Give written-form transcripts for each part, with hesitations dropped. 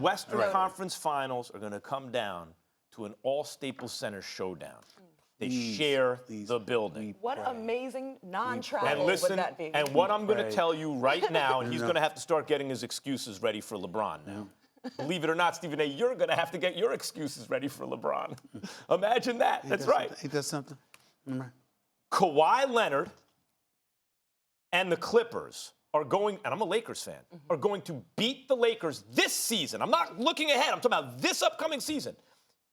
Western Conference Finals are going to come down to an all-Staples Center showdown. They share the building. What amazing non-travel would that be? And what I'm going to tell you right now, and he's going to have to start getting his excuses ready for LeBron now. Believe it or not, Stephen A., you're going to have to get your excuses ready for LeBron. Imagine that. That's right. He does something. Kawhi Leonard and the Clippers are going, and I'm a Lakers fan, are going to beat the Lakers this season. I'm not looking ahead. I'm talking about this upcoming season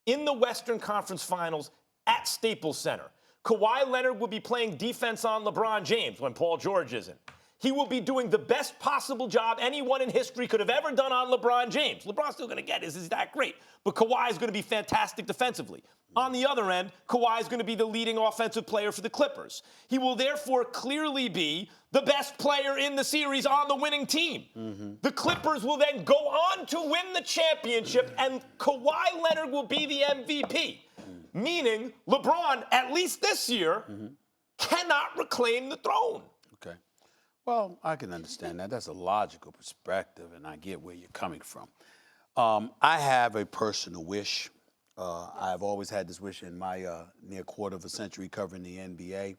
in the Western Conference Finals at Staples Center. Kawhi Leonard will be playing defense on LeBron James when Paul George isn't. He will be doing the best possible job anyone in history could have ever done on LeBron James. LeBron's still going to get his. Is that great? But Kawhi is going to be fantastic defensively. On the other end, Kawhi is going to be the leading offensive player for the Clippers. He will therefore clearly be the best player in the series on the winning team. The Clippers will then go on to win the championship, and Kawhi Leonard will be the MVP. Meaning LeBron, at least this year, cannot reclaim the throne. Okay. Well, I can understand that. That's a logical perspective, and I get where you're coming from. I have a personal wish. I've always had this wish in my near quarter of a century covering the NBA.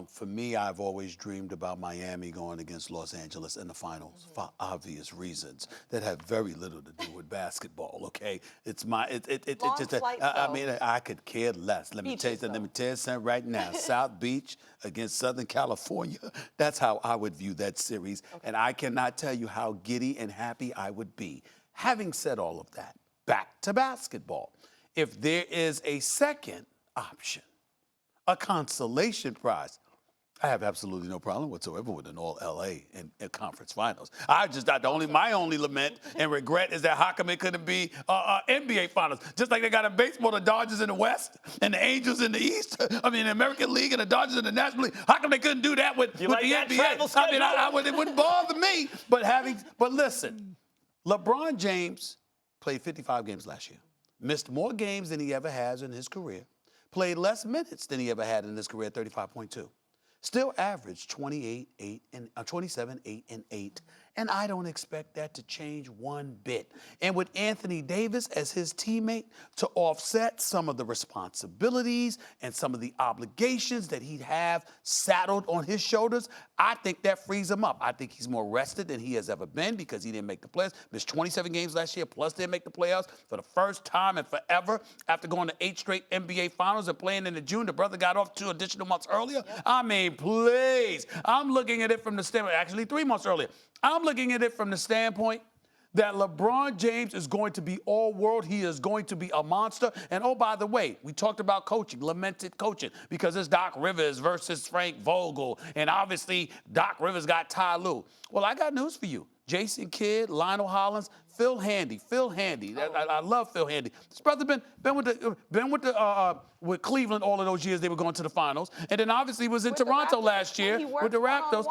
For me, I've always dreamed about Miami going against Los Angeles in the finals for obvious reasons that have very little to do with basketball. Okay, it's my I mean, I could care less. Let me tell you something right now. South Beach against Southern California. That's how I would view that series, and I cannot tell you how giddy and happy I would be. Having said all of that, back to basketball. If there is a second option, a consolation prize, I have absolutely no problem whatsoever with an all-LA in conference finals. My only lament and regret is that how come it couldn't be NBA finals? Just like they got in baseball, the Dodgers in the West and the Angels in the East. I mean, the American League and the Dodgers in the National League. How come they couldn't do that with the NBA? I mean, it wouldn't bother me. But listen, LeBron James played 55 games last year, missed more games than he ever has in his career, played less minutes than he ever had in his career, 35.2. Still averaged 27, 8, and 8. And I don't expect that to change one bit. And with Anthony Davis as his teammate to offset some of the responsibilities and some of the obligations that he'd have saddled on his shoulders, I think that frees him up. I think he's more rested than he has ever been because he didn't make the playoffs. Missed 27 games last year, plus didn't make the playoffs for the first time in forever. After going to 8 straight NBA finals and playing in the June, the brother got off 2 additional months earlier. Yep. I mean, please. I'm looking at it from the standpoint, actually 3 months earlier. I'm looking at it from the standpoint that LeBron James is going to be all-world. He is going to be a monster. And, oh, by the way, we talked about coaching, lamented coaching, because it's Doc Rivers versus Frank Vogel. And, obviously, Doc Rivers got Ty Lue. Well, I got news for you. Jason Kidd, Lionel Hollins, Phil Handy. I love Phil Handy. His brother been with Cleveland all of those years they were going to the finals, and then obviously was in Toronto last year with the Raptors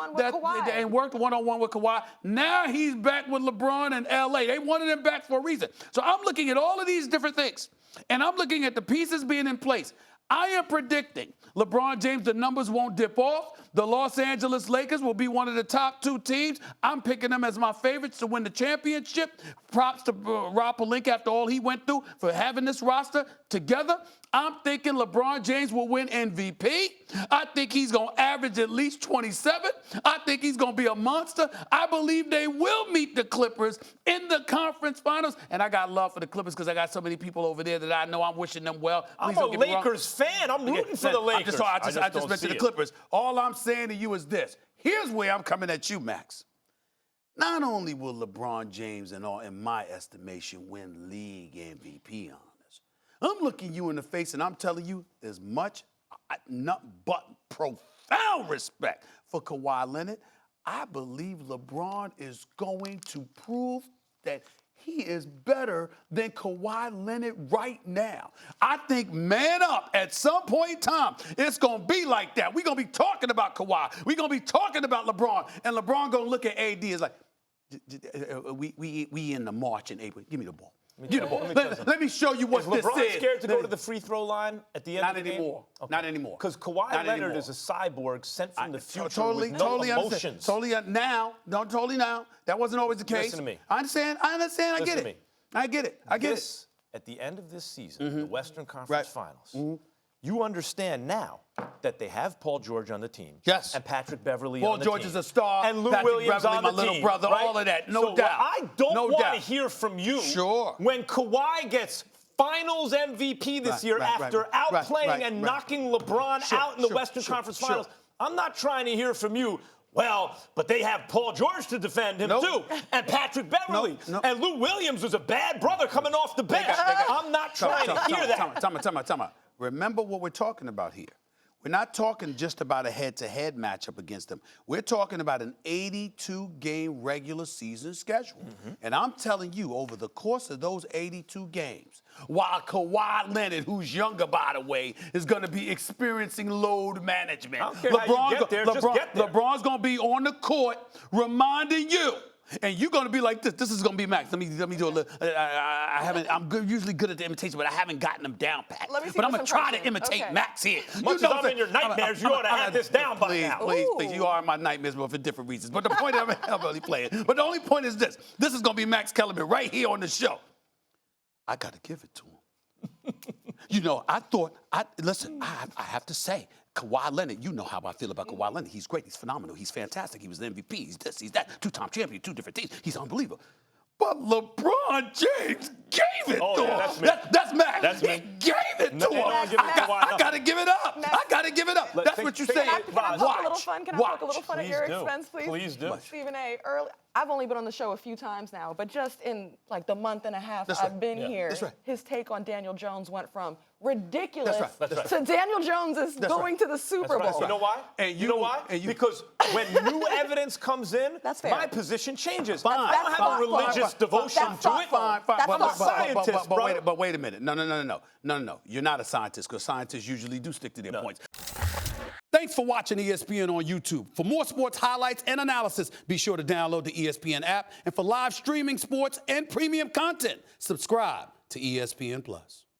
and worked one-on-one with Kawhi. Now he's back with LeBron in LA. They wanted him back for a reason. So I'm looking at all of these different things, and I'm looking at the pieces being in place. I am predicting LeBron James, the numbers won't dip off. The Los Angeles Lakers will be one of the top 2 teams. I'm picking them as my favorites to win the championship. Props to Rob Pelinka after all he went through for having this roster together. I'm thinking LeBron James will win MVP. I think he's going to average at least 27. I think he's going to be a monster. I believe they will meet the Clippers in the conference finals. And I got love for the Clippers because I got so many people over there that I know I'm wishing them well. Please I'm a Lakers fan. I'm rooting for the Lakers. I just mentioned the Clippers. All I'm saying to you is this. Here's where I'm coming at you, Max. Not only will LeBron James, in my estimation, win league MVP honors, I'm looking you in the face and I'm telling you as much, not but profound respect for Kawhi Leonard. I believe LeBron is going to prove that he is better than Kawhi Leonard right now. I think, man up, at some point in time, it's going to be like that. We're going to be talking about Kawhi. We're going to be talking about LeBron. And LeBron going to look at AD as like, we in the March in April. Give me the ball. Get the ball. Let me show you what Is this LeBron is. scared to go to the free throw line at the end of the game? Not anymore. Because Kawhi Leonard is a cyborg sent from the future Totally with no emotions. understand. Totally now. That wasn't always the case. Listen to me. I understand. I get it. I get it. At the end of this season, the Western Conference Finals, you understand now that they have Paul George on the team. Yes. And Patrick Beverly Paul on the George team. is a star. And Lou Patrick Williams Beverly, on my the little team, brother, right? all of that. No So doubt. I don't No want doubt. to hear from you Sure. when Kawhi gets Finals MVP this year after outplaying and knocking LeBron out in the Western Conference Finals. I'm not trying to hear from you. Well, but they have Paul George to defend him too, and Patrick Beverly, and Lou Williams was a bad brother coming off the bench. I'm not trying to hear that. Time out. Remember what we're talking about here. We're not talking just about a head-to-head matchup against them. We're talking about an 82-game regular season schedule. And I'm telling you, over the course of those 82 games, while Kawhi Leonard, who's younger, by the way, is going to be experiencing load management. I don't care how you get there, just get there. LeBron's going to be on the court reminding you. And you're gonna be like this. This is gonna be Max. Let me do a little. I'm usually good at the imitation, but I haven't gotten them down pat. Let me see but I'm this gonna try to impression. imitate Max here. Much as I'm in your nightmares, you ought to have this down by now. Please, you are in my nightmares, but for different reasons. But the point I'm really playing. But the only point is this: this is gonna be Max Kellerman right here on the show. I gotta give it to him. Listen. I have to say. Kawhi Leonard, you know how I feel about Kawhi Leonard. He's great. He's phenomenal. He's fantastic. He was the MVP. He's this, he's that. Two-time champion, two different teams. He's unbelievable. But LeBron James gave it to him. That's me. That's Max. That's me. He gave it to him. I got to give it up. I got to give it up. That's what you're saying. Can I poke a little fun? Can I poke a little fun at your expense, please? Please do. Stephen A. I've only been on the show a few times now, but just in like the month and a half I've been here, his take on Daniel Jones went from ridiculous to Daniel Jones is going to the Super Bowl. You know why? You know why? Because when new evidence comes in, my position changes. I don't have a religious devotion to it. I'm a scientist, brother. But wait a minute. No. You're not a scientist because scientists usually do stick to their points. Thanks for watching ESPN on YouTube. For more sports highlights and analysis, be sure to download the ESPN app. And for live streaming sports and premium content, subscribe to ESPN+.